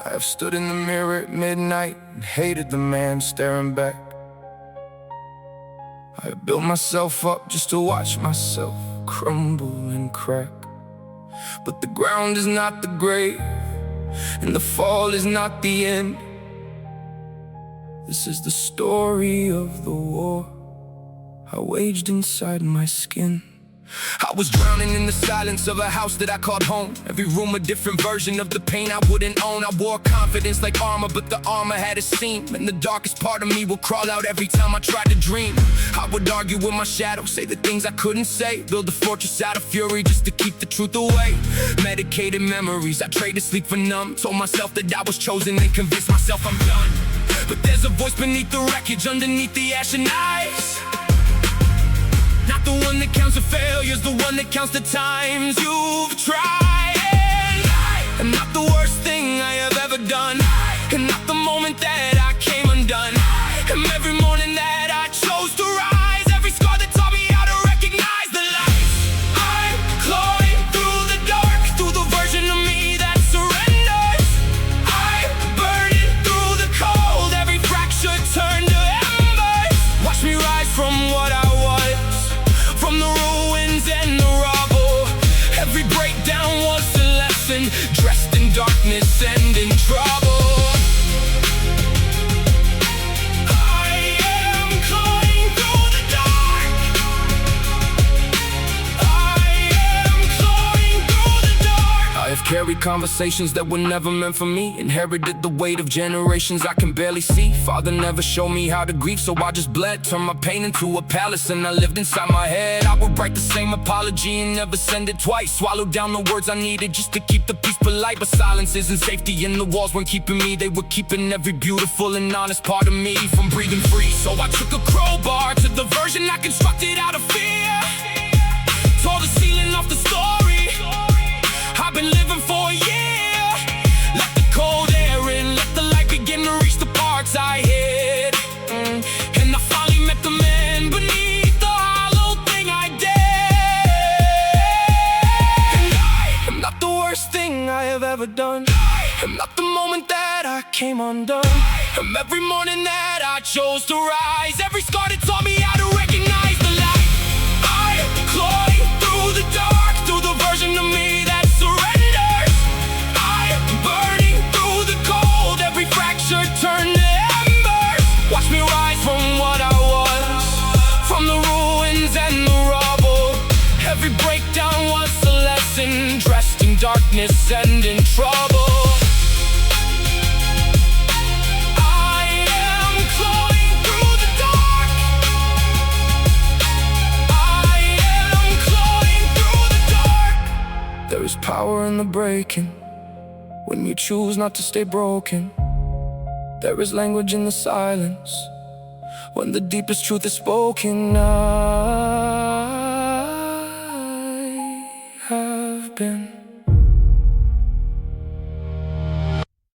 I have stood in the mirror at midnight and hated the man staring back. I have built myself up just to watch myself crumble and crack. But the ground is not the grave, and the fall is not the end. This is the story of the war I waged inside my skin. I was drowning in the silence of a house that I called home. Every room a different version of the pain I wouldn't own. I wore confidence like armor, but the armor had a seam, and the darkest part of me will crawl out every time I tried to dream. I would argue with my shadow, say the things I couldn't say, build a fortress out of fury just to keep the truth away. Medicated memories, I traded sleep for numb. Told myself that I was chosen and convinced myself I'm done. But there's a voice beneath the wreckage, underneath the ashen eyes. Not the one that counts the failures, the one that counts the times you've tried. And not the worst thing I have ever done, and not the moment that I came undone. And every morning that I chose to rise, every scar that taught me how to recognize the light. I'm clawing through the dark, through the version of me that surrenders. I'm burning through the cold, every fracture turned to embers. Watch me rise from what I was, from the ruins and the rubble. Every breakdown was a lesson, dressed in darkness and in trouble. I am clawing through the dark. I am clawing through the dark. I have carried conversations that were never meant for me, inherited the weight of generations I can barely see. Father never showed me how to grieve, so I just bled, turned my pain into a palace, and I lived inside my head. I would write the same apology and never send it twice, swallow down the words I needed just to keep the peace polite. But silence isn't safety, and the walls weren't keeping me, they were keeping every beautiful and honest part of me from breathing free. So I took a crowbar to the version I constructed out of fear, tore the ceiling off the story I've been living for a year. Let the cold air in, let the light begin to reach the parts I hid. And I finally met the man beneath the hollow thing I did. And I am not the worst thing I have ever done, I'm not the moment that I came undone. I'm every morning that I chose to rise, every scar that taught me how to recognize the light. I'm clawing through the dark, through the version of me that surrenders. I'm burning through the cold, every fracture turned to embers. Watch me rise from what I was, from the ruins and the rubble. Every breakdown was a lesson, dressed in darkness and in trouble. I am clawing through the dark. I am clawing through the dark. There is power in the breaking, when you choose not to stay broken. There is language in the silence, when the deepest truth is spoken.